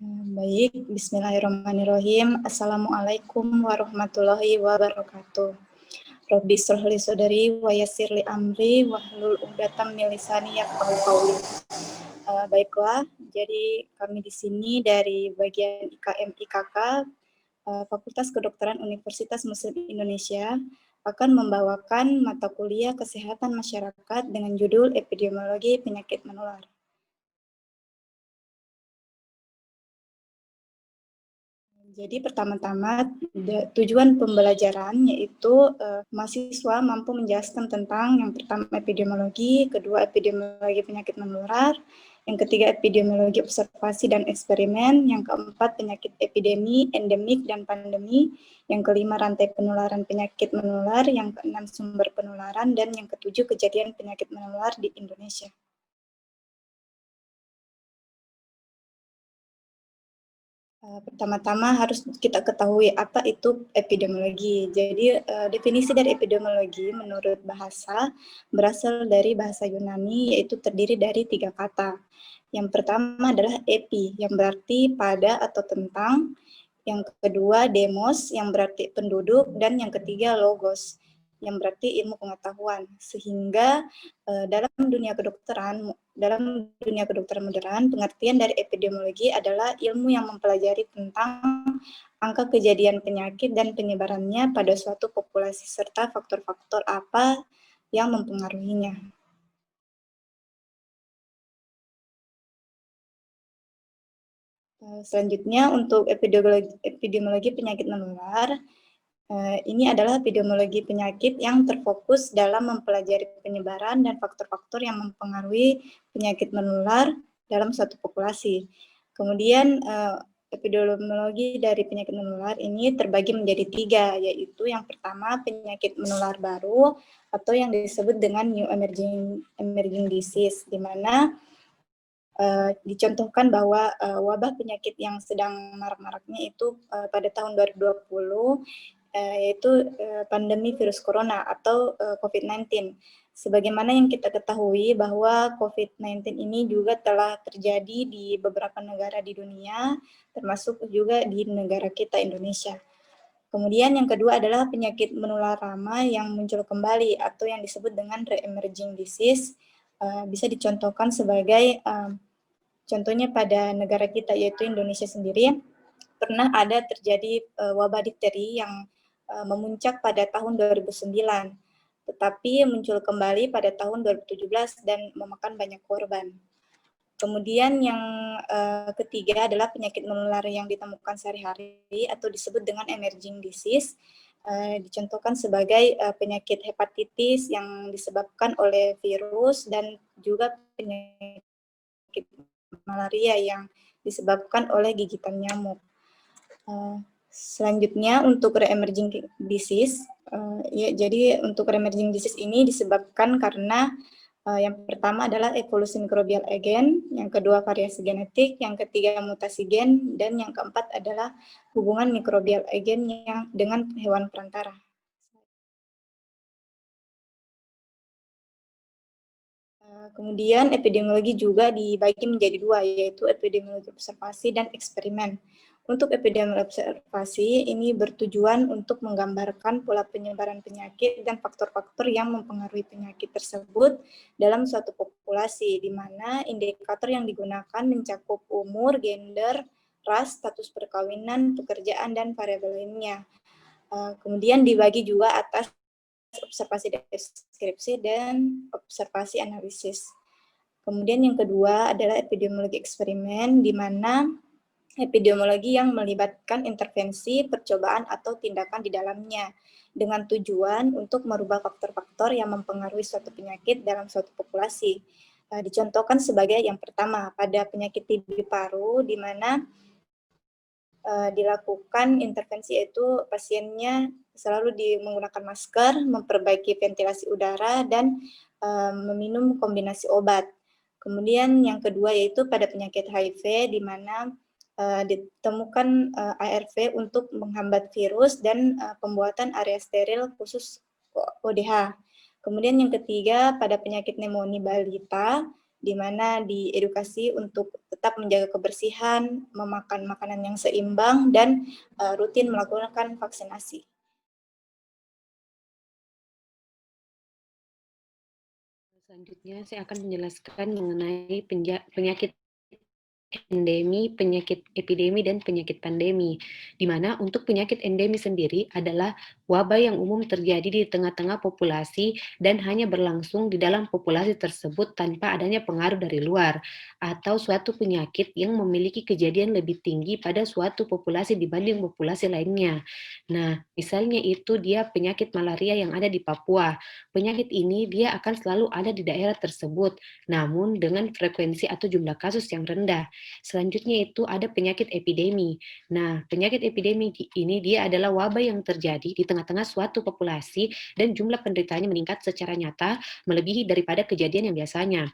Baik, bismillahirrahmanirrahim. Assalamualaikum warahmatullahi wabarakatuh. Rabbi shrah li sadri wa yassir li amri wahlul 'uqdatam min lisani yafqahu qawli. Baiklah, jadi kami di sini dari bagian IKM IKK Fakultas Kedokteran Universitas Muslim Indonesia akan membawakan mata kuliah Kesehatan Masyarakat dengan judul Epidemiologi Penyakit Menular. Jadi pertama-tama tujuan pembelajaran yaitu mahasiswa mampu menjelaskan tentang yang pertama epidemiologi, kedua epidemiologi penyakit menular, yang ketiga epidemiologi observasi dan eksperimen, yang keempat penyakit epidemi, endemik dan pandemi, yang kelima rantai penularan penyakit menular, yang keenam sumber penularan, dan yang ketujuh kejadian penyakit menular di Indonesia. Pertama-tama harus kita ketahui apa itu epidemiologi. Jadi definisi dari epidemiologi menurut bahasa berasal dari bahasa Yunani yaitu terdiri dari 3 kata. Yang pertama adalah epi yang berarti pada atau tentang, yang kedua demos yang berarti penduduk, dan yang ketiga logos yang berarti ilmu pengetahuan. Sehingga dalam dunia kedokteran modern, pengertian dari epidemiologi adalah ilmu yang mempelajari tentang angka kejadian penyakit dan penyebarannya pada suatu populasi serta faktor-faktor apa yang mempengaruhinya. Selanjutnya untuk epidemiologi penyakit menular, ini adalah epidemiologi penyakit yang terfokus dalam mempelajari penyebaran dan faktor-faktor yang mempengaruhi penyakit menular dalam suatu populasi. Kemudian epidemiologi dari penyakit menular ini terbagi menjadi 3, yaitu yang pertama penyakit menular baru atau yang disebut dengan new emerging disease, di mana dicontohkan bahwa wabah penyakit yang sedang marak-maraknya itu pada tahun 2020 yaitu pandemi virus corona atau COVID-19. Sebagaimana yang kita ketahui bahwa COVID-19 ini juga telah terjadi di beberapa negara di dunia, termasuk juga di negara kita Indonesia. Kemudian yang kedua adalah penyakit menular lama yang muncul kembali atau yang disebut dengan re-emerging disease. Bisa dicontohkan sebagai contohnya pada negara kita yaitu Indonesia sendiri pernah ada terjadi wabah difteri yang memuncak pada tahun 2009, tetapi muncul kembali pada tahun 2017 dan memakan banyak korban. Kemudian yang ketiga adalah penyakit menular yang ditemukan sehari-hari atau disebut dengan emerging disease. Dicontohkan sebagai penyakit hepatitis yang disebabkan oleh virus dan juga penyakit malaria yang disebabkan oleh gigitan nyamuk. Selanjutnya untuk re-emerging disease, jadi untuk re-emerging disease ini disebabkan karena yang pertama adalah evolusi mikrobial agen, yang kedua variasi genetik, yang ketiga mutasi gen, dan yang keempat adalah hubungan mikrobial agen yang dengan hewan perantara. Kemudian epidemiologi juga dibagi menjadi 2, yaitu epidemiologi observasi dan eksperimen. Untuk epidemiologi observasi ini bertujuan untuk menggambarkan pola penyebaran penyakit dan faktor-faktor yang mempengaruhi penyakit tersebut dalam suatu populasi, di mana indikator yang digunakan mencakup umur, gender, ras, status perkawinan, pekerjaan, dan variabel lainnya. Kemudian dibagi juga atas observasi deskripsi dan observasi analisis. Kemudian yang kedua adalah epidemiologi eksperimen, di mana epidemiologi yang melibatkan intervensi, percobaan, atau tindakan di dalamnya dengan tujuan untuk merubah faktor-faktor yang mempengaruhi suatu penyakit dalam suatu populasi. Dicontohkan sebagai yang pertama pada penyakit TB paru, di mana dilakukan intervensi yaitu pasiennya selalu menggunakan masker, memperbaiki ventilasi udara, dan meminum kombinasi obat. Kemudian yang kedua yaitu pada penyakit HIV, di mana ditemukan ARV untuk menghambat virus dan pembuatan area steril khusus ODH. Kemudian yang ketiga pada penyakit pneumonia balita, di mana diedukasi untuk tetap menjaga kebersihan, memakan makanan yang seimbang, dan rutin melakukan vaksinasi. Selanjutnya saya akan menjelaskan mengenai penyakit endemi, penyakit epidemi, dan penyakit pandemi. Di mana untuk penyakit endemi sendiri adalah wabah yang umum terjadi di tengah-tengah populasi dan hanya berlangsung di dalam populasi tersebut tanpa adanya pengaruh dari luar, atau suatu penyakit yang memiliki kejadian lebih tinggi pada suatu populasi dibanding populasi lainnya. Nah, misalnya itu dia penyakit malaria yang ada di Papua. Penyakit ini dia akan selalu ada di daerah tersebut, namun dengan frekuensi atau jumlah kasus yang rendah. Selanjutnya itu ada penyakit epidemi. Nah, penyakit epidemi ini dia adalah wabah yang terjadi di tengah-tengah suatu populasi dan jumlah penderitanya meningkat secara nyata melebihi daripada kejadian yang biasanya.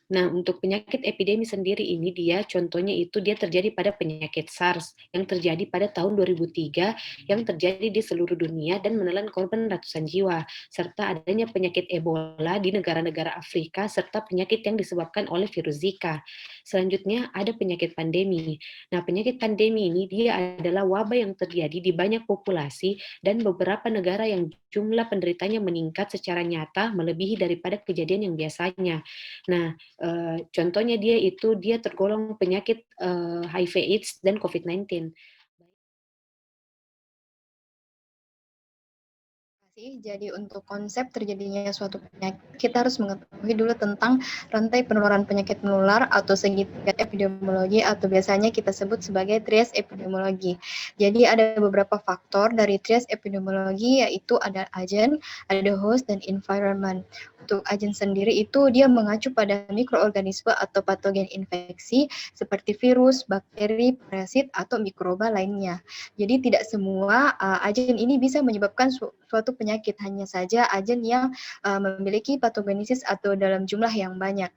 Nah, untuk penyakit epidemi sendiri ini dia contohnya itu dia terjadi pada penyakit SARS yang terjadi pada tahun 2003 yang terjadi di seluruh dunia dan menelan korban ratusan jiwa, serta adanya penyakit Ebola di negara-negara Afrika serta penyakit yang disebabkan oleh virus Zika. Selanjutnya ada penyakit pandemi. Nah, penyakit pandemi ini dia adalah wabah yang terjadi di banyak populasi dan beberapa negara yang jumlah penderitanya meningkat secara nyata melebihi daripada kejadian yang biasanya. Nah, contohnya dia tergolong penyakit, HIV/AIDS dan COVID-19. Jadi untuk konsep terjadinya suatu penyakit, kita harus mengetahui dulu tentang rantai penularan penyakit menular atau segitiga epidemiologi atau biasanya kita sebut sebagai trias epidemiologi. Jadi ada beberapa faktor dari trias epidemiologi yaitu ada agen, ada host, dan environment. Untuk agen sendiri itu dia mengacu pada mikroorganisme atau patogen infeksi seperti virus, bakteri, parasit, atau mikroba lainnya. Jadi tidak semua agen ini bisa menyebabkan suatu penyakit, hanya saja agen yang memiliki patogenesis atau dalam jumlah yang banyak.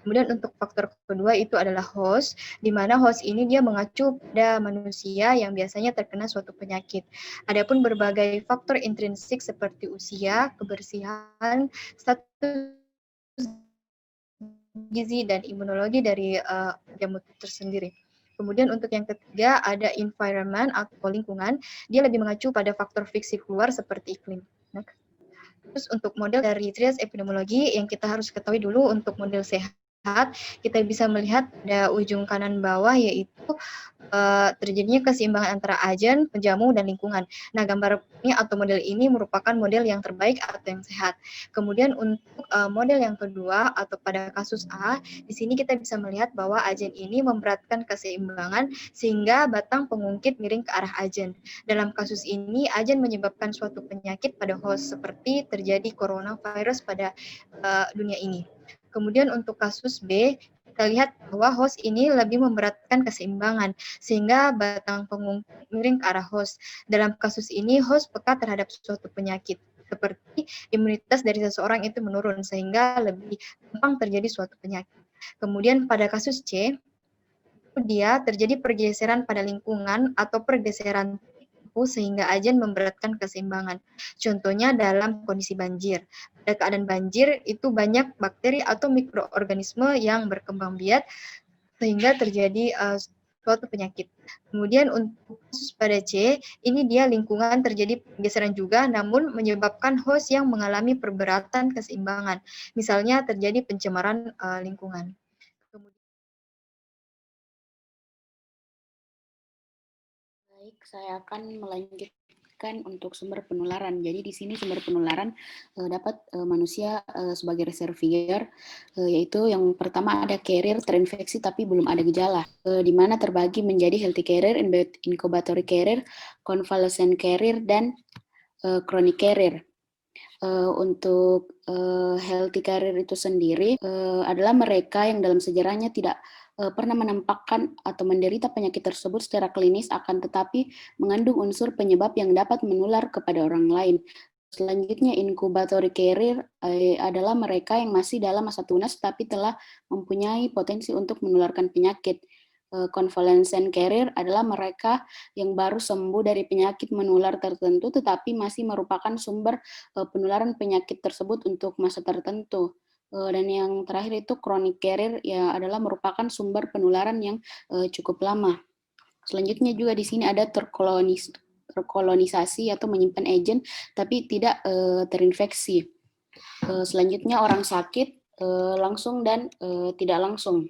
Kemudian untuk faktor kedua itu adalah host, di mana host ini dia mengacu pada manusia yang biasanya terkena suatu penyakit. Adapun berbagai faktor intrinsik seperti usia, kebersihan, status gizi, dan imunologi dari jamu tersendiri. Kemudian untuk yang ketiga ada environment atau lingkungan, dia lebih mengacu pada faktor fiksi luar seperti iklim. Nah, terus untuk model dari trias epidemiologi yang kita harus ketahui dulu untuk model sehat, kita bisa melihat pada ujung kanan bawah yaitu terjadinya keseimbangan antara agen, penjamu, dan lingkungan. Nah, gambar ini atau model ini merupakan model yang terbaik atau yang sehat. Kemudian untuk model yang kedua atau pada kasus A, di sini kita bisa melihat bahwa agen ini memberatkan keseimbangan sehingga batang pengungkit miring ke arah agen. Dalam kasus ini, agen menyebabkan suatu penyakit pada host seperti terjadi coronavirus pada dunia ini. Kemudian untuk kasus B, kita lihat bahwa host ini lebih memberatkan keseimbangan sehingga batang pengungkit miring ke arah host. Dalam kasus ini, host peka terhadap suatu penyakit seperti imunitas dari seseorang itu menurun sehingga lebih gampang terjadi suatu penyakit. Kemudian pada kasus C, dia terjadi pergeseran pada lingkungan atau pergeseran sehingga agen memberatkan keseimbangan. Contohnya dalam kondisi banjir. Pada keadaan banjir itu banyak bakteri atau mikroorganisme yang berkembang biak sehingga terjadi suatu penyakit. Kemudian untuk kasus pada C, ini dia lingkungan terjadi pergeseran juga namun menyebabkan host yang mengalami perberatan keseimbangan. Misalnya terjadi pencemaran lingkungan. Baik, saya akan melanjutkan untuk sumber penularan. Jadi di sini sumber penularan dapat manusia sebagai reservoir, yaitu yang pertama ada carrier terinfeksi tapi belum ada gejala, di mana terbagi menjadi healthy carrier, incubatory carrier, convalescent carrier, dan chronic carrier. Untuk healthy carrier itu sendiri adalah mereka yang dalam sejarahnya tidak pernah menampakkan atau menderita penyakit tersebut secara klinis, akan tetapi mengandung unsur penyebab yang dapat menular kepada orang lain. Selanjutnya, incubatory carrier adalah mereka yang masih dalam masa tunas tapi telah mempunyai potensi untuk menularkan penyakit. Convalescent carrier adalah mereka yang baru sembuh dari penyakit menular tertentu tetapi masih merupakan sumber penularan penyakit tersebut untuk masa tertentu. Dan yang terakhir itu chronic carrier ya adalah merupakan sumber penularan yang cukup lama. Selanjutnya juga di sini ada terkolonisasi atau menyimpan agent tapi tidak terinfeksi. Selanjutnya orang sakit langsung dan tidak langsung.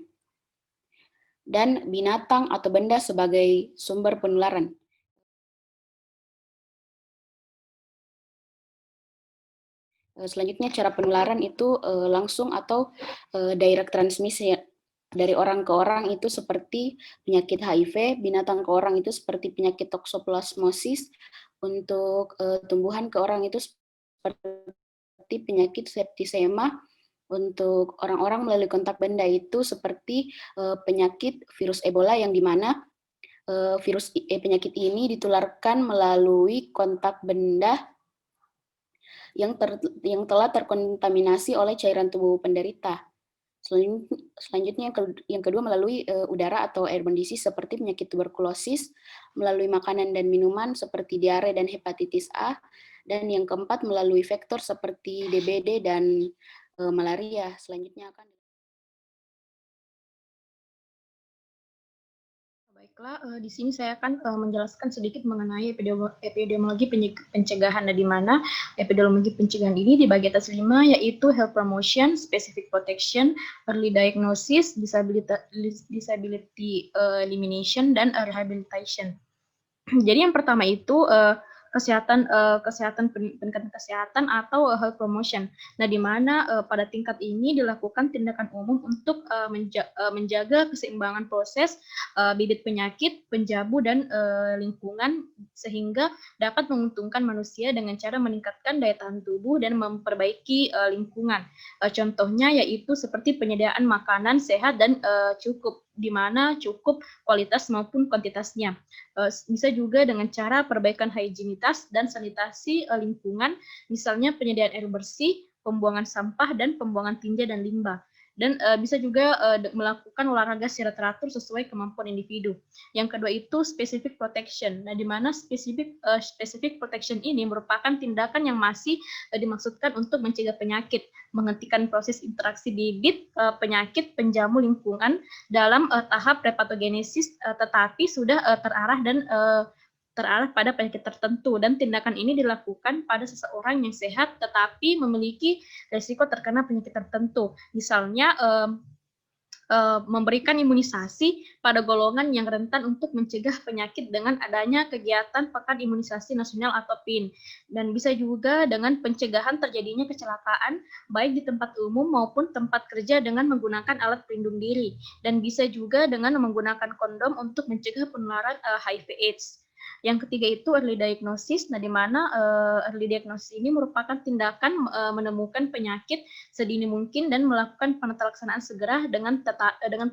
Dan binatang atau benda sebagai sumber penularan. Selanjutnya cara penularan itu langsung atau direct transmission dari orang ke orang itu seperti penyakit HIV, binatang ke orang itu seperti penyakit toxoplasmosis, untuk tumbuhan ke orang itu seperti penyakit septisema, untuk orang-orang melalui kontak benda itu seperti penyakit virus Ebola yang dimana penyakit ini ditularkan melalui kontak benda yang telah terkontaminasi oleh cairan tubuh penderita. Selanjutnya yang kedua melalui udara atau airborne disease seperti penyakit tuberkulosis, melalui makanan dan minuman seperti diare dan hepatitis A, dan yang keempat melalui vektor seperti DBD dan malaria. Selanjutnya akan Baiklah, di sini saya akan menjelaskan sedikit mengenai epidemiologi pencegahan, di mana epidemiologi pencegahan ini dibagi atas 5, yaitu health promotion, specific protection, early diagnosis, disability elimination, dan rehabilitation. Jadi yang pertama itu peningkatan kesehatan atau health promotion. Nah, di mana pada tingkat ini dilakukan tindakan umum untuk menjaga keseimbangan proses bibit penyakit, penjabu, dan lingkungan sehingga dapat menguntungkan manusia dengan cara meningkatkan daya tahan tubuh dan memperbaiki lingkungan. Contohnya yaitu seperti penyediaan makanan sehat dan cukup, di mana cukup kualitas maupun kuantitasnya. Bisa juga dengan cara perbaikan higienitas dan sanitasi lingkungan, misalnya penyediaan air bersih, pembuangan sampah, dan pembuangan tinja dan limbah. Dan bisa juga melakukan olahraga secara teratur sesuai kemampuan individu. Yang kedua itu specific protection. Nah, di mana specific protection ini merupakan tindakan yang masih dimaksudkan untuk mencegah penyakit, menghentikan proses interaksi bibit penyakit penjamu lingkungan dalam tahap repatogenesis, tetapi sudah terarah pada penyakit tertentu, dan tindakan ini dilakukan pada seseorang yang sehat tetapi memiliki risiko terkena penyakit tertentu. Misalnya memberikan imunisasi pada golongan yang rentan untuk mencegah penyakit dengan adanya kegiatan Pekan Imunisasi Nasional atau PIN. Dan bisa juga dengan pencegahan terjadinya kecelakaan baik di tempat umum maupun tempat kerja dengan menggunakan alat pelindung diri. Dan bisa juga dengan menggunakan kondom untuk mencegah penularan HIV/AIDS. Yang ketiga itu early diagnosis. Nah, di mana early diagnosis ini merupakan tindakan menemukan penyakit sedini mungkin dan melakukan penelaksanaan segera dengan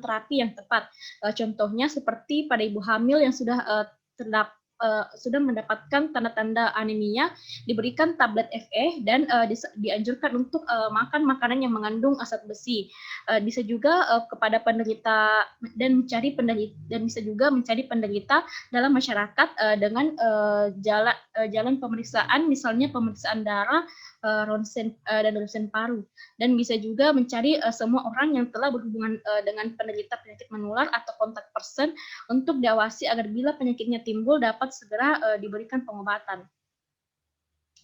terapi yang tepat. Contohnya seperti pada ibu hamil yang sudah mendapatkan tanda-tanda anemia, diberikan tablet Fe dan dianjurkan untuk makan makanan yang mengandung asam besi. Bisa juga kepada penderita dan bisa juga mencari penderita dalam masyarakat dengan jalan pemeriksaan, misalnya pemeriksaan darah, ronsen dan ronsen paru. Dan bisa juga mencari semua orang yang telah berhubungan dengan penderita penyakit menular atau kontak person untuk diawasi agar bila penyakitnya timbul dapat segera diberikan pengobatan.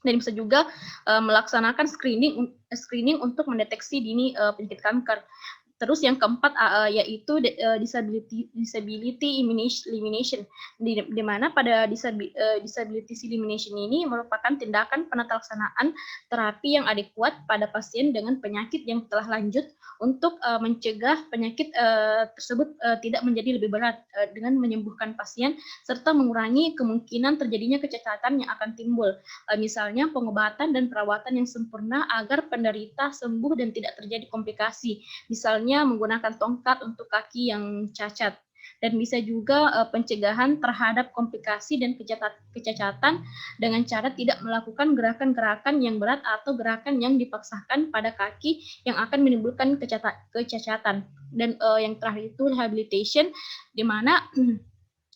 Dan bisa juga melaksanakan screening untuk mendeteksi dini penyakit kanker. Terus yang keempat yaitu disability elimination, di mana pada disability elimination ini merupakan tindakan penelaksanaan terapi yang adekuat pada pasien dengan penyakit yang telah lanjut untuk mencegah penyakit tersebut tidak menjadi lebih berat dengan menyembuhkan pasien serta mengurangi kemungkinan terjadinya kecacatan yang akan timbul. Misalnya pengobatan dan perawatan yang sempurna agar penderita sembuh dan tidak terjadi komplikasi. Misalnya menggunakan tongkat untuk kaki yang cacat. Dan bisa juga pencegahan terhadap komplikasi dan kecacatan dengan cara tidak melakukan gerakan-gerakan yang berat atau gerakan yang dipaksakan pada kaki yang akan menimbulkan kecacatan. Dan yang terakhir itu rehabilitation, di mana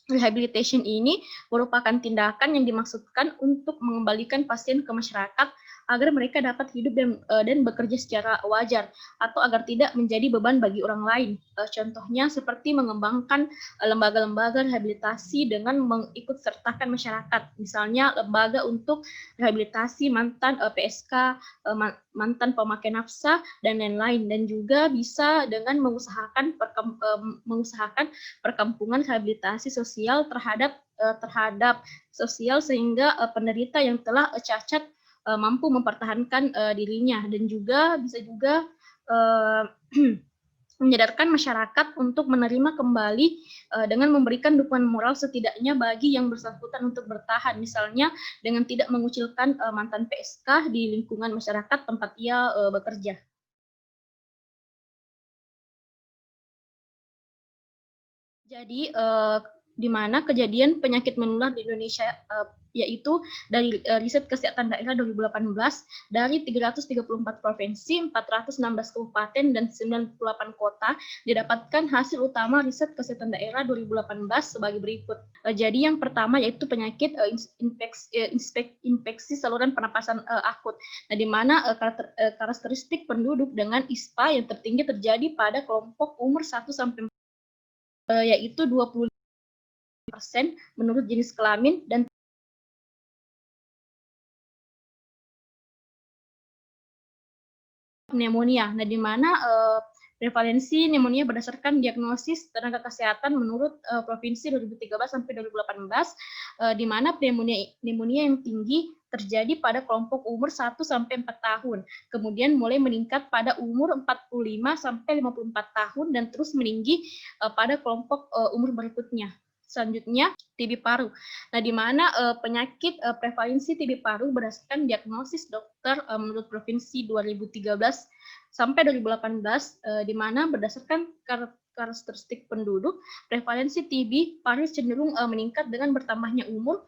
rehabilitation ini merupakan tindakan yang dimaksudkan untuk mengembalikan pasien ke masyarakat agar mereka dapat hidup dan bekerja secara wajar atau agar tidak menjadi beban bagi orang lain. Contohnya seperti mengembangkan lembaga-lembaga rehabilitasi dengan mengikut sertakan masyarakat, misalnya lembaga untuk rehabilitasi mantan PSK, mantan pemakai nafsa dan lain-lain, dan juga bisa dengan mengusahakan perkampungan rehabilitasi sosial terhadap sosial sehingga penderita yang telah cacat mampu mempertahankan dirinya, dan juga bisa juga menyadarkan masyarakat untuk menerima kembali dengan memberikan dukungan moral setidaknya bagi yang bersangkutan untuk bertahan, misalnya dengan tidak mengucilkan mantan PSK di lingkungan masyarakat tempat ia bekerja. Jadi di mana kejadian penyakit menular di Indonesia yaitu dari riset kesehatan daerah 2018 dari 334 provinsi, 416 kabupaten dan 98 kota didapatkan hasil utama riset kesehatan daerah 2018 sebagai berikut. Jadi yang pertama yaitu penyakit infeksi saluran pernapasan akut. Nah, di mana karakteristik penduduk dengan ISPA yang tertinggi terjadi pada kelompok umur 1 sampai yaitu 25% menurut jenis kelamin dan pneumonia. Nah, di mana prevalensi pneumonia berdasarkan diagnosis tenaga kesehatan menurut provinsi 2013 sampai 2018, di mana pneumonia yang tinggi terjadi pada kelompok umur 1 sampai 4 tahun. Kemudian mulai meningkat pada umur 45 sampai 54 tahun dan terus meninggi pada kelompok umur berikutnya. Selanjutnya, TB paru. Nah, di mana penyakit prevalensi TB paru berdasarkan diagnosis dokter menurut provinsi 2013 sampai 2018, di mana berdasarkan karakteristik penduduk, prevalensi TB paru cenderung meningkat dengan bertambahnya umur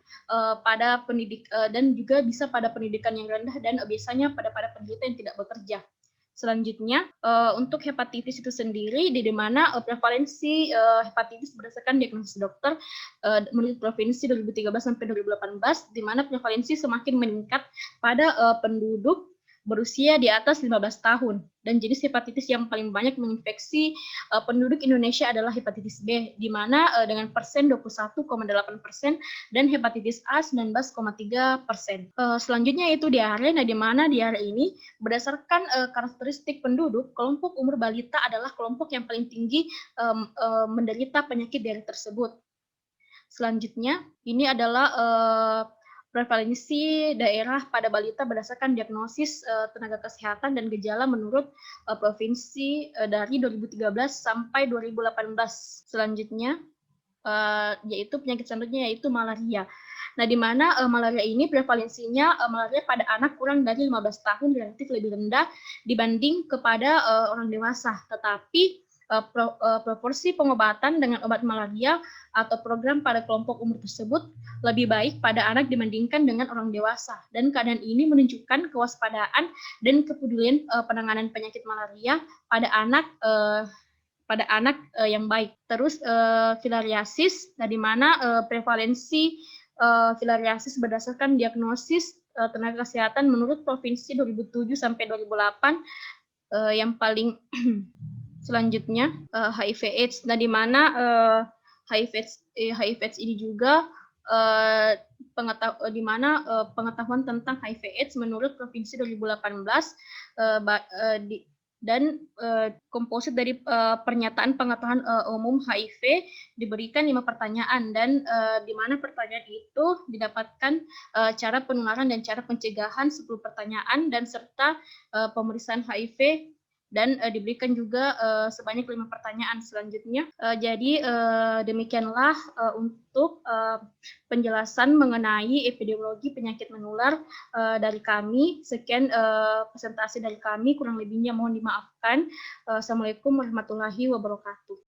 pada pendidik dan juga bisa pada pendidikan yang rendah dan biasanya pada penderita yang tidak bekerja. Selanjutnya, untuk hepatitis itu sendiri, di mana prevalensi hepatitis berdasarkan diagnosis dokter menurut provinsi 2013 sampai 2018, di mana prevalensi semakin meningkat pada penduduk berusia di atas 15 tahun. Dan jenis hepatitis yang paling banyak menginfeksi penduduk Indonesia adalah hepatitis B, di mana dengan persen 21,8% dan hepatitis A 19,3%. Selanjutnya yaitu diare. Nah, di mana diare ini berdasarkan karakteristik penduduk, kelompok umur balita adalah kelompok yang paling tinggi menderita penyakit diare tersebut. Selanjutnya, ini adalah prevalensi daerah pada balita berdasarkan diagnosis tenaga kesehatan dan gejala menurut provinsi dari 2013 sampai 2018. Selanjutnya, yaitu penyakit selanjutnya yaitu malaria. Nah, di mana malaria ini prevalensinya malaria pada anak kurang dari 15 tahun relatif lebih rendah dibanding kepada orang dewasa. Tetapi proporsi pengobatan dengan obat malaria atau program pada kelompok umur tersebut lebih baik pada anak dibandingkan dengan orang dewasa. Dan keadaan ini menunjukkan kewaspadaan dan kepedulian penanganan penyakit malaria pada anak yang baik. Terus filariasis, nah di mana prevalensi filariasis berdasarkan diagnosis tenaga kesehatan menurut provinsi 2007 sampai 2008 yang paling selanjutnya HIV/AIDS. Nah, di mana HIV/AIDS ini juga pengetahuan tentang HIV/AIDS menurut provinsi 2018 dan komposit dari pernyataan pengetahuan umum HIV diberikan 5 pertanyaan, dan di mana pertanyaan itu didapatkan cara penularan dan cara pencegahan 10 pertanyaan dan serta pemeriksaan HIV, dan diberikan juga sebanyak 5 pertanyaan selanjutnya. Jadi demikianlah untuk penjelasan mengenai epidemiologi penyakit menular dari kami. Sekian presentasi dari kami, kurang lebihnya mohon dimaafkan. Assalamualaikum warahmatullahi wabarakatuh.